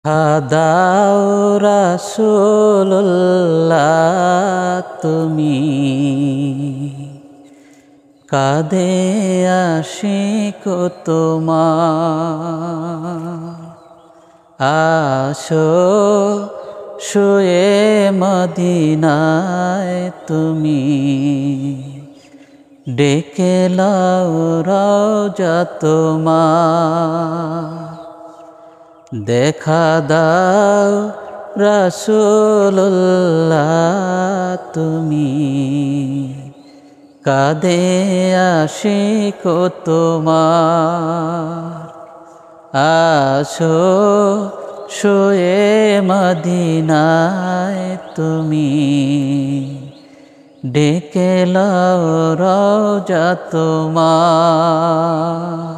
দাও রাসূলুল্লাহ তুমি কাঁদে আশিক তোমার। আসো শুয়ে মদিনায় তুমি ডেকে লাও রওজা তোমার। দেখা দাও রাসূলুল্লাহ তুমি কাঁদে আশিক তোমার। আসো শুয়ে মদিনায় তুমি ডেকে লাও রওজা তোমার।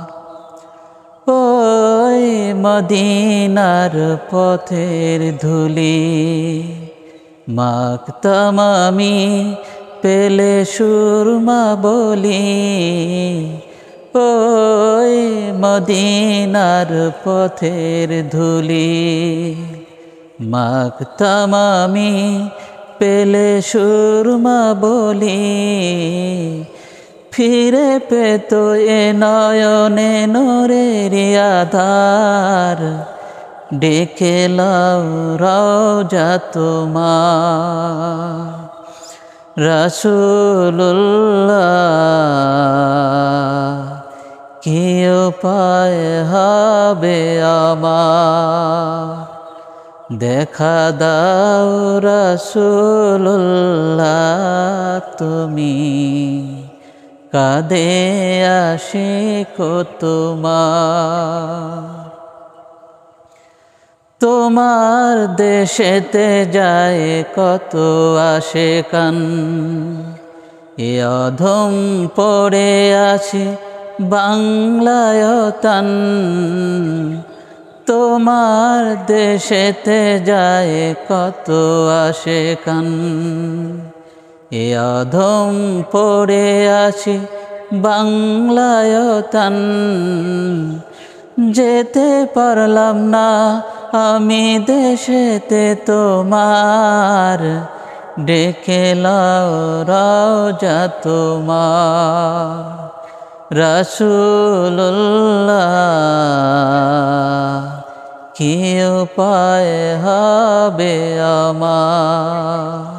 ওই মদিনার পথের ধুলি মাখতাম আমি পেলে সুরমা বলি। ওই মদিনার পথের ধুলি মাখতাম আমি পেলে সুরমা বলি। ফিরে পেত এ নয়নে নূরের আধার ডেকে লাও রওজা তোমার। রাসূলুল্লাহ কি উপায় হবে আমার, দেখা দাও রাসূলুল্লাহ তুমি কাঁদে আশিক তোমার। তোমার দেশেতে যায় কত আশিকান, এ অধম পড়ে আছে বাংলায় তান। তোমার দেশেতে যায় কত আশিকান, এ অধম পড়ে আছে বাংলায় তান। যেতে পারলাম না আমি দেশেতে তোমার, ডেকে লাও রওজা তোমার। রাসূলুল্লাহ কি উপায় হবে আমার।